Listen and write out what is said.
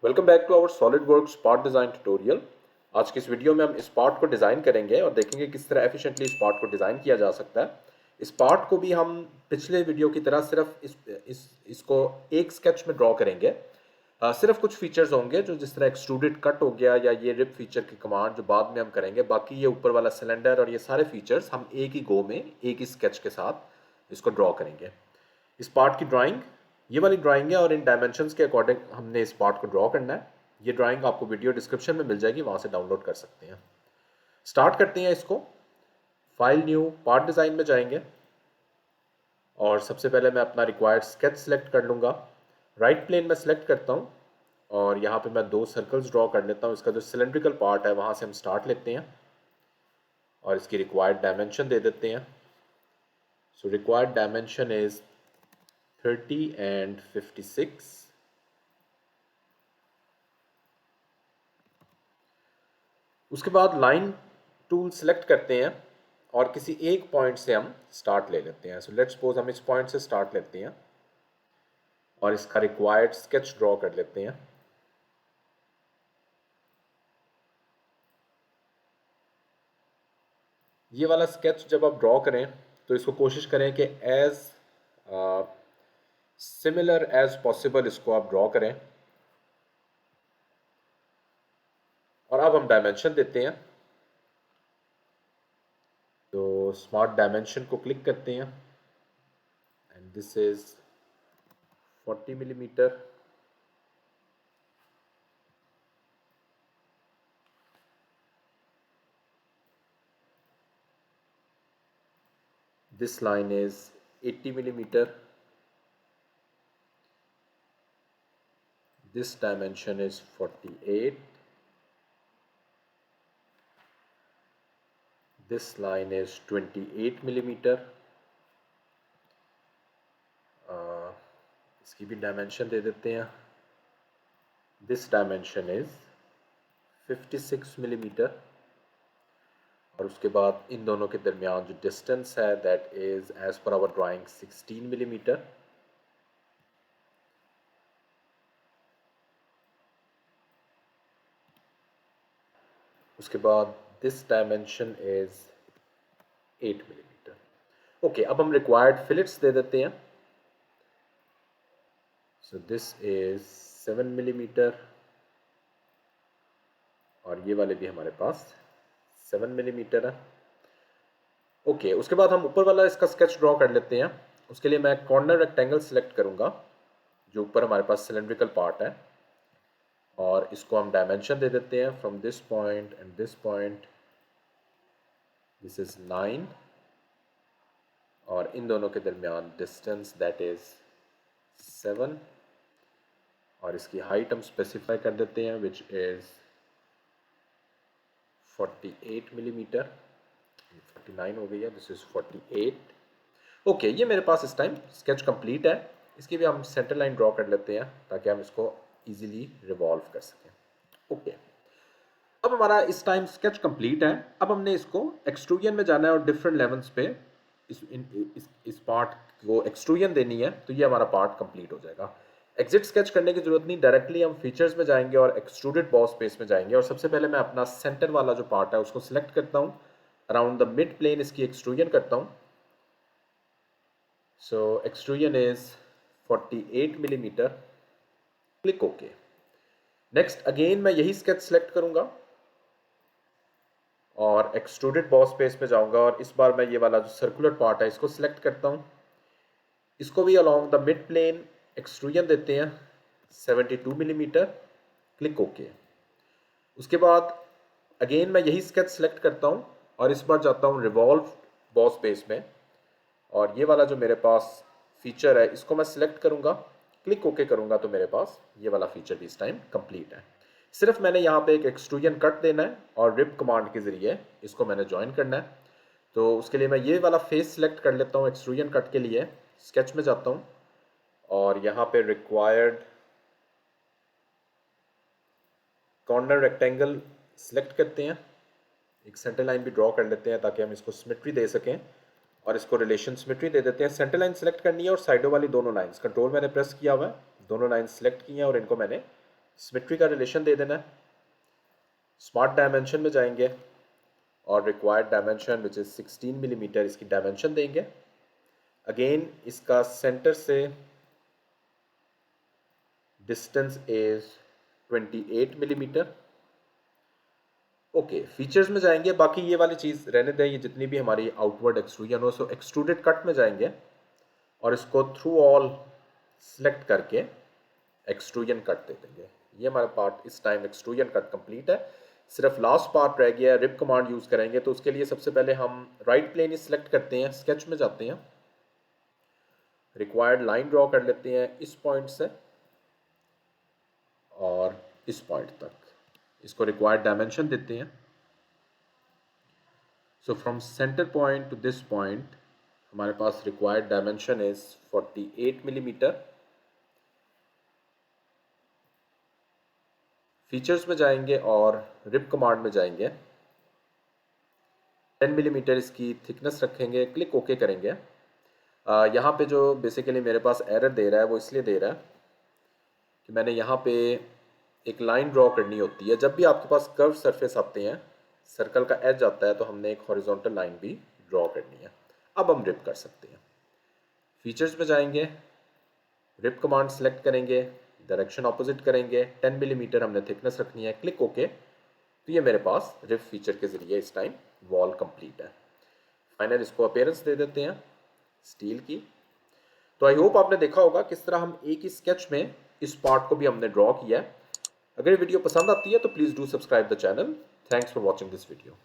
Welcome back to our SolidWorks part design tutorial. आज की इस वीडियो में हम इस पार्ट को डिज़ाइन करेंगे और देखेंगे किस तरह एफिशिएंटली इस पार्ट को डिज़ाइन किया जा सकता है। इस पार्ट को भी हम पिछले वीडियो की तरह सिर्फ इसको एक स्केच में ड्रॉ करेंगे। सिर्फ कुछ फीचर्स होंगे जो जिस तरह एक्सट्रूडेड कट हो गया या ये रिप फीचर की कमांड जो बाद में हम करेंगे। बाकी ये ऊपर वाला सिलेंडर और ये सारे फीचर्स हम एक ही गो में एक ही स्केच के साथ इसको ड्रॉ करेंगे। इस पार्ट की ड्राइंग ये वाली ड्राइंग है और इन डायमेंशंस के अकॉर्डिंग हमने इस पार्ट को ड्रॉ करना है। ये ड्राइंग आपको वीडियो डिस्क्रिप्शन में मिल जाएगी, वहाँ से डाउनलोड कर सकते हैं। स्टार्ट करते हैं इसको। फाइल न्यू पार्ट डिज़ाइन में जाएंगे और सबसे पहले मैं अपना रिक्वायर्ड स्केच सेलेक्ट कर लूँगा। राइट प्लेन में सेलेक्ट करता हूँ और यहाँ पे मैं दो सर्कल्स ड्रॉ कर लेता हूँ। इसका जो सिलेंड्रिकल पार्ट है वहाँ से हम स्टार्ट लेते हैं और इसकी रिक्वायर्ड डायमेंशन दे देते हैं। So required dimension is 30 and 56। उसके बाद लाइन टूल सेलेक्ट करते हैं और किसी एक पॉइंट से हम स्टार्ट ले लेते हैं। सो लेट्स सपोज हम इस पॉइंट से स्टार्ट लेते हैं और इसका रिक्वायर्ड स्केच ड्रॉ कर लेते हैं। ये वाला स्केच जब आप ड्रॉ करें तो इसको कोशिश करें कि एज सिमिलर एज पॉसिबल इसको आप ड्रॉ करें। और अब हम डायमेंशन देते हैं, तो स्मार्ट डायमेंशन को क्लिक करते हैं and this is 40 millimetre. This line is 80 millimeter. This dimension is 48. This line is 28 millimeter. इसकी भी डायमेंशन दे देते हैं। This dimension is 56 millimeter. और उसके बाद इन दोनों के दरमियान जो डिस्टेंस है that is as per our drawing 16 millimetre. उसके बाद this dimension is 8 millimetre. Okay, अब हम रिक्वायर्ड फिलेट्स दे देते हैं। सो दिस इज 7 मिलीमीटर और ये वाले भी हमारे पास 7 मिलीमीटर है। ओके, उसके बाद हम ऊपर वाला इसका स्केच ड्रॉ कर लेते हैं। उसके लिए मैं कॉर्नर रेक्टेंगल सेलेक्ट करूंगा जो ऊपर हमारे पास सिलेंड्रिकल पार्ट है और इसको हम डायमेंशन दे देते हैं from this point and this point. This is 9 और इन दोनों के दरमियान डिस्टेंस दैट इज 7 और इसकी हाइट हम स्पेसिफाई कर देते हैं विच इज 48 मिलीमीटर। 49 हो गई है, दिस इज 48। ओके, ये मेरे पास इस टाइम स्केच कंप्लीट है। इसकी भी हम सेंटर लाइन ड्रॉ कर लेते हैं ताकि हम इसको इजीली रिवॉल्व कर सकें। ओके, अब हमारा इस टाइम स्केच कंप्लीट है। अब हमने इसको एक्सट्रूजन में जाना है और डिफरेंट लेवल्स पे इस पार्ट को एक्सट्रूजन देनी है, तो ये हमारा पार्ट कंप्लीट हो जाएगा। एग्जिट स्केच करने की जरूरत नहीं, डायरेक्टली हम फीचर्स में जाएंगे और एक्सट्रूडेड बॉस स्पेस में जाएंगे और सबसे पहले मैं अपना सेंटर वाला जो पार्ट है उसको सिलेक्ट करता हूँ। अराउंड द मिड प्लेन इसकी एक्सट्रूजन करता हूँ। So extrusion is 48 millimetre. Click okay. Next again मैं यही स्केच सेलेक्ट करूंगा और एक्सट्रूडेड बॉस स्पेस में जाऊंगा और इस बार मैं ये वाला जो सर्कुलर पार्ट है इसको सिलेक्ट करता हूँ। इसको भी along the mid plane extrusion देते हैं 72 मिलीमीटर। Click okay. उसके बाद अगेन मैं यही स्केच सेलेक्ट करता हूँ और इस बार जाता हूँ रिवॉल्व बॉस स्पेस में और ये वाला जो मेरे पास फीचर है इसको मैं सिलेक्ट करूँगा। क्लिक ओके करूँगा तो मेरे पास ये वाला फीचर भी इस टाइम कंप्लीट है। सिर्फ मैंने यहाँ पे एक एक्सट्रूजन कट देना है और रिप कमांड के ज़रिए इसको मैंने ज्वाइन करना है। तो उसके लिए मैं ये वाला फेस सिलेक्ट कर लेता हूँ एक्सट्रूजन कट के लिए। स्केच में जाता हूँ और यहाँ पे रिक्वायर्ड कॉर्नर रेक्टेंगल सिलेक्ट करते हैं। एक सेंटर लाइन भी ड्रॉ कर लेते हैं ताकि हम इसको सिमेट्री दे सकें और इसको रिलेशन सिमेट्री दे देते हैं। सेंटर लाइन सेलेक्ट करनी है और साइडों वाली दोनों लाइंस, कंट्रोल मैंने प्रेस किया हुआ है, दोनों लाइन सेलेक्ट की हैं और इनको मैंने सिमेट्री का रिलेशन दे देना है। स्मार्ट डायमेंशन में जाएंगे और required dimension which is 16 millimetre इसकी डायमेंशन देंगे। अगेन इसका सेंटर से distance is 28 millimetre. Okay, features में जाएंगे, बाकी ये वाली चीज़ रहने दें, ये जितनी भी हमारी आउटवर्ड एक्सट्रूजन हो, सो एक्सट्रूडेड कट में जाएंगे और इसको थ्रू ऑल सिलेक्ट करके एक्सट्रूजन कट दे देंगे। ये हमारा पार्ट इस टाइम एक्सट्रूजन कट कंप्लीट है। सिर्फ लास्ट पार्ट रह गया है, रिप कमांड यूज़ करेंगे। तो उसके लिए सबसे पहले हम राइट प्लेन ही सिलेक्ट करते हैं, स्केच में जाते हैं, रिक्वायर्ड लाइन ड्रॉ कर लेते हैं इस पॉइंट से और इस पॉइंट तक। इसको रिक्वायर्ड डायमेंशन देते हैं। So from centre point to this point हमारे पास required dimension is 48 millimetre. Features में जाएंगे और रिप कमांड में जाएंगे, 10 मिलीमीटर इसकी थिकनेस रखेंगे, क्लिक ओके करेंगे। यहाँ पे जो बेसिकली मेरे पास एरर दे रहा है वो इसलिए दे रहा है कि मैंने यहाँ पे एक लाइन ड्रॉ करनी होती है। जब भी आपके पास कर्व सरफेस आते हैं, सर्कल का एज आता है, तो हमने एक हॉरिजॉन्टल लाइन भी ड्रॉ करनी है। अब हम रिप कर सकते हैं। फीचर्स में जाएंगे, रिप कमांड सेलेक्ट करेंगे, डायरेक्शन ऑपोजिट करेंगे, 10 मिलीमीटर हमने थिकनेस रखनी है, क्लिक ओके। तो ये मेरे पास रिप फीचर के ज़रिए इस टाइम वॉल कंप्लीट है। फाइनल इसको अपीयरेंस दे देते हैं स्टील की। तो आई होप आपने देखा होगा किस तरह हम एक ही स्केच में इस पार्ट को भी हमने ड्रॉ किया है। अगर ये वीडियो पसंद आती है तो please do subscribe the channel. Thanks for watching this video.